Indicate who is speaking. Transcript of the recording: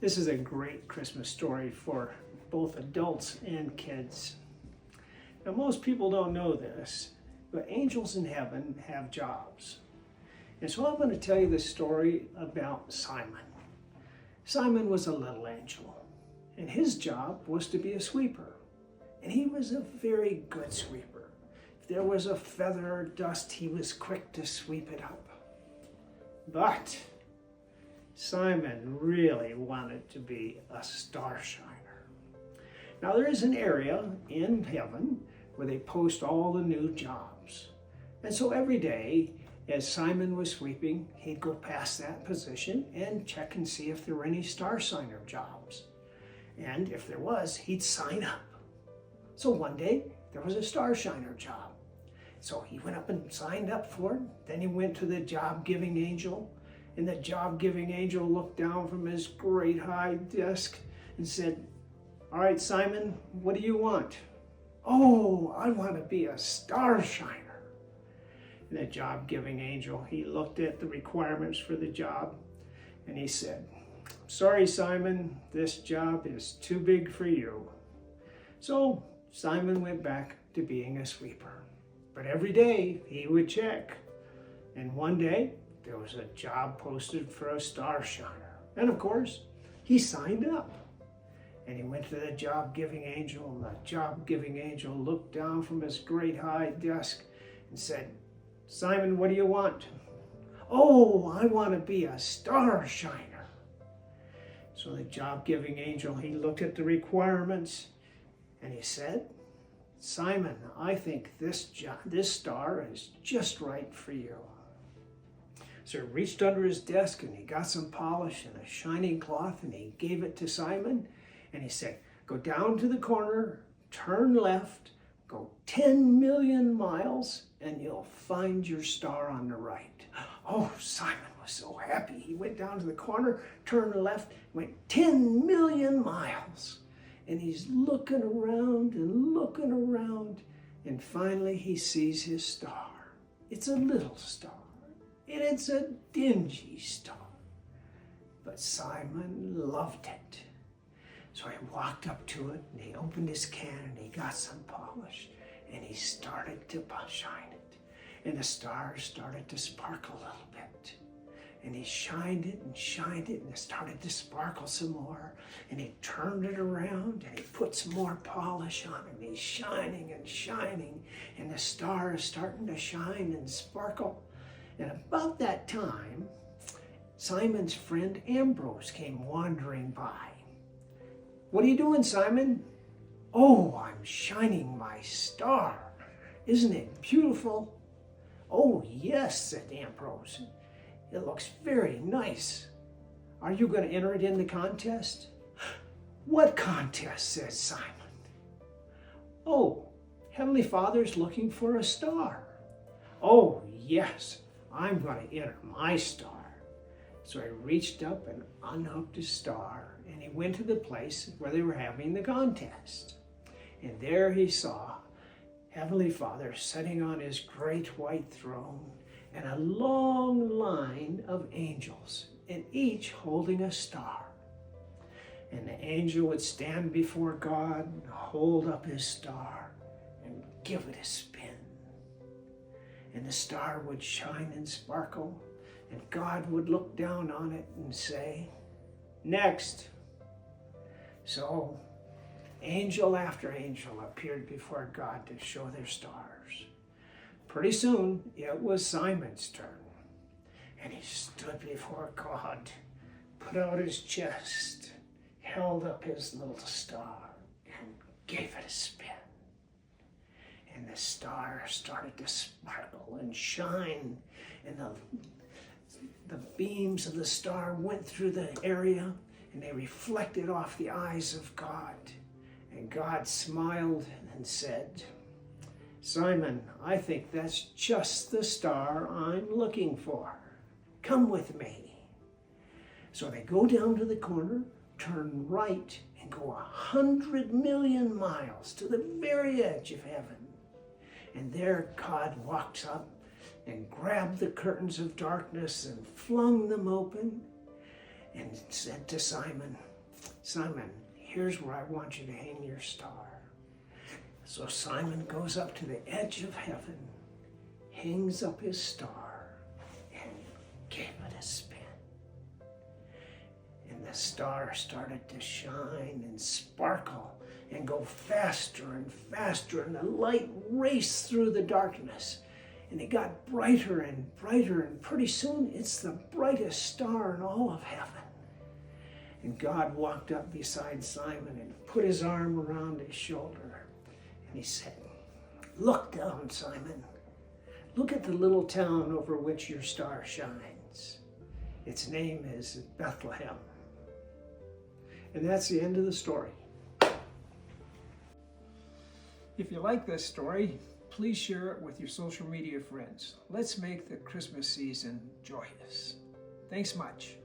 Speaker 1: This is a great Christmas story for both adults and kids. Now, most people don't know this, but angels in heaven have jobs. And so I'm going to tell you the story about Simon. Simon was a little angel, and his job was to be a sweeper. And he was a very good sweeper. If there was a feather or dust, he was quick to sweep it up. But Simon really wanted to be a star shiner. Now there is an area in heaven where they post all the new jobs. And so every day, as Simon was sweeping, he'd go past that position and check and see if there were any star shiner jobs. And if there was, he'd sign up. So one day, there was a star shiner job. So he went up and signed up for it. Then he went to the job-giving angel. And the job-giving angel looked down from his great high desk and said, "All right, Simon, what do you want?" "Oh, I want to be a star shiner." And the job-giving angel, he looked at the requirements for the job and he said, "Sorry, Simon, this job is too big for you." So Simon went back to being a sweeper. But every day he would check. And one day, there was a job posted for a star shiner. And of course, he signed up. And he went to the job-giving angel, and the job-giving angel looked down from his great high desk and said, "Simon, what do you want?" "Oh, I want to be a star shiner." So the job-giving angel, he looked at the requirements and he said, "Simon, I think this star is just right for you." So he reached under his desk and he got some polish and a shining cloth and he gave it to Simon and he said, "Go down to the corner, turn left, go 10 million miles and you'll find your star on the right." Oh, Simon was so happy. He went down to the corner, turned left, went 10 million miles. And he's looking around and finally he sees his star. It's a little star. And it's a dingy star. But Simon loved it. So he walked up to it and he opened his can and he got some polish and he started to shine it. And the stars started to sparkle a little bit. And he shined it and it started to sparkle some more. And he turned it around and he put some more polish on it. And he's shining and the star is starting to shine and sparkle. And about that time, Simon's friend Ambrose came wandering by. "What are you doing, Simon?" "Oh, I'm shining my star. Isn't it beautiful?" "Oh, yes," said Ambrose. "It looks very nice. Are you going to enter it in the contest?" "What contest?" said Simon. "Oh, Heavenly Father's looking for a star." "Oh, yes, I'm going to enter my star." So he reached up and unhooked his star and he went to the place where they were having the contest. And there he saw Heavenly Father sitting on his great white throne and a long line of angels, and each holding a star. And the angel would stand before God and hold up his star and give it a spin. And the star would shine and sparkle, and God would look down on it and say, "Next." So angel after angel appeared before God to show their stars. Pretty soon, it was Simon's turn. And he stood before God, put out his chest, held up his little star, and gave it a spin. And the star started to sparkle and shine, and the beams of the star went through the area, and they reflected off the eyes of God. And God smiled and said, "Simon, I think that's just the star I'm looking for. Come with me." So they go down to the corner, turn right, and go 100 million miles to the very edge of heaven. And there God walks up and grabbed the curtains of darkness and flung them open and said to Simon, Simon, here's where I want you to hang your star. So Simon goes up to the edge of heaven, hangs up his star, and gave it a spin. And the star started to shine and sparkle and go faster and faster, and the light raced through the darkness. And it got brighter and brighter, and pretty soon it's the brightest star in all of heaven. And God walked up beside Simon and put his arm around his shoulder. And he said, "Look down, Simon. Look at the little town over which your star shines. Its name is Bethlehem." And that's the end of the story. If you like this story, please share it with your social media friends. Let's make the Christmas season joyous. Thanks much.